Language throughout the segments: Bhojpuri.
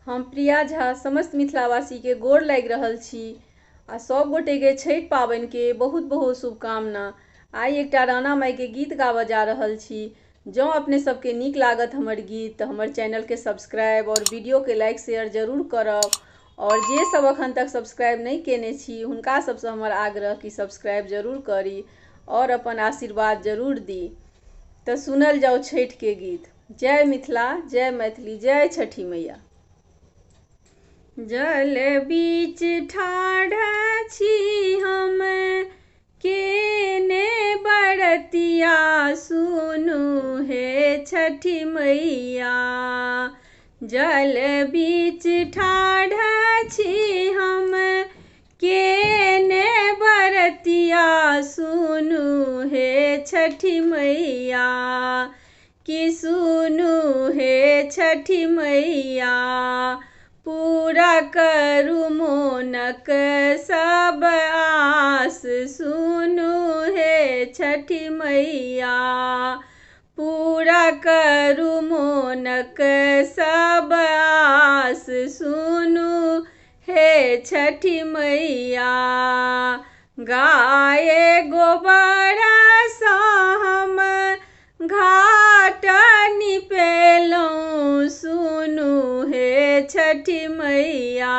हम प्रिया झा समस्त मिथिलावासी के गोर लागि रहल छी आ सब गोटे के छठि पाबनि के बहुत बहुत शुभकामना। आई एकटा राणा माई के गीत गाबऽ जा रहल छी। जँ अपने सबके नीक लागत हमर गीत तऽ हमर चैनल के सब्सक्राइब और वीडियो के लाइक शेयर जरूर करब। और जे सब अखन तक सब्सक्राइब नहीं केने छी हुनका सबसँ हमर आग्रह कि सब्सक्राइब जरूर करी और अपन आशीर्वाद जरूर दी। तऽ सुनल जाओ छठि के गीत। जय मिथिला, जय मैथिली, जय छठी मैया। जल बीच ठाढ़ छी हम केने बरतिया, सुनु हे छठी मैया। जल बीच ठाढ़ छी हम केने बरतिया, सुनु हे छठी मैया। कि सुनु हे छठी मैया, पूरा करू मोनक सब आस, सुनु हे छठी मैया। पूरा करू मोनक सब आस, सुनु हे छठी मैया। गाये गोबर सँ हम घाट निपेलहुँ, सुनु हे छठी मैया।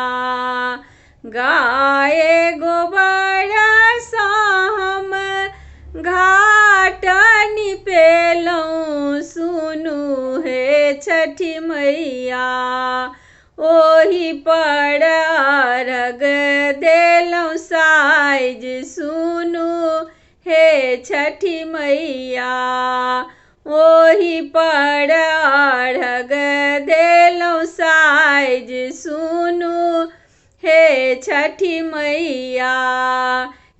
गाये गोबर सँ हम घाट निपेलहुँ, सुनु हे छठी मैया। ओही पर अर्घ देलहुँ साइज, सुनु हे छठी मैया। ओही पर अर्घ देलहुँ साइज, सुनु हे छठी मैया।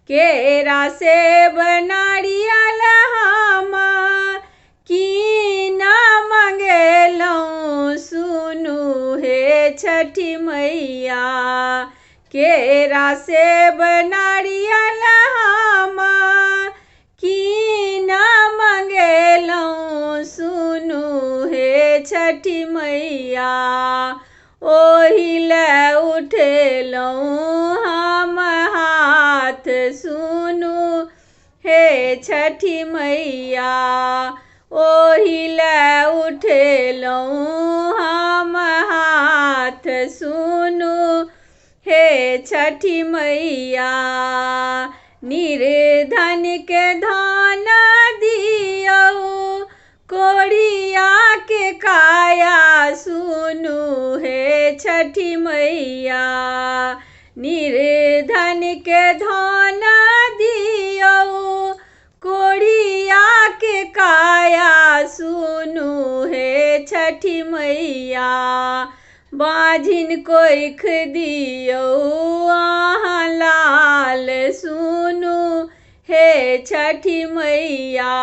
केरा सेब नारियल हम कीन मंगेलहुँ, सुनु हे छठी मैया। केरा सेब नारियल हम कीन मंगेलहुँ, सुनु हे छठी मैया। ओही ले उठेलहुँ हम हाथ, सुनु हे छठी मैया। ओही ले उठेलहुँ हम हाथ, सुनु हे छठी मैया। निर्धन के धन दियौ, कोढ़िया के काया, सुनु हे छठी मैया। निर्धन के धन दियौ, कोढ़िया के काया, सुनु हे छठी मैया। बाझिन कोइख दियौ अहाँ लाल, सुनु हे छठी मैया।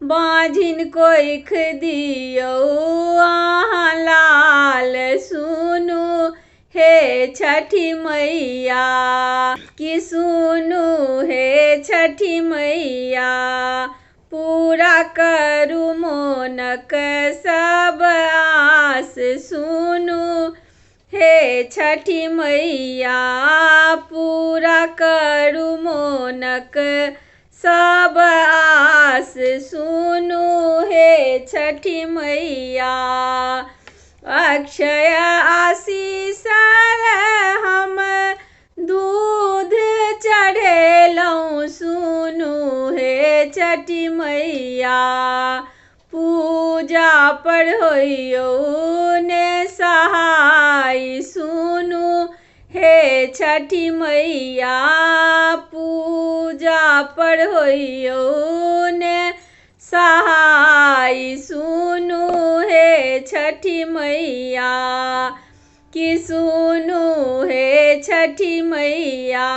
बाझिन कोइख दियौ अहाँ लाल, सुनु हे छठी मैया। कि सुनु हे छठी मैया, पूरा करू मोनक सब आस, सुनु हे छठी मैया। पूरा करू मोनक सब आस, सुनु हे छठी मैया। अक्षय आशीष हम दूध चढ़ेलहुँ, सुनु हे छठी मैया। पूजा पर होइयौ ने सहाय, सुनु हे छठी मैया। पूजा पर होइयौ ने सहाय, सुनु हे छठी मैया। कि सुनु हे छठी मैया,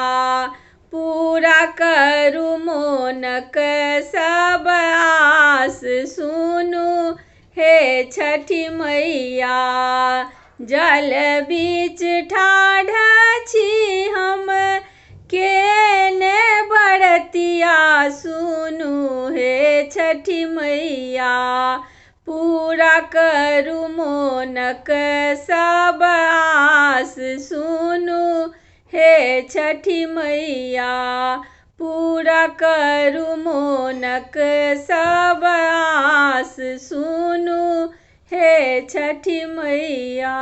पूरा करू मोनक सब आस, सुनु हे छठी मैया। जल बीच ठाढ़ छी हम केने बरतिया, सुनु हे छठी मैया। पूरा करू मोनक सब आस सुनु हे छठी मैया। पूरा करू मोनक सब आस सुनु हे छठी मैया।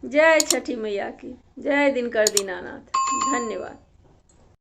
जय छठी मैया की, जय दिनकर दीनानाथ। धन्यवाद।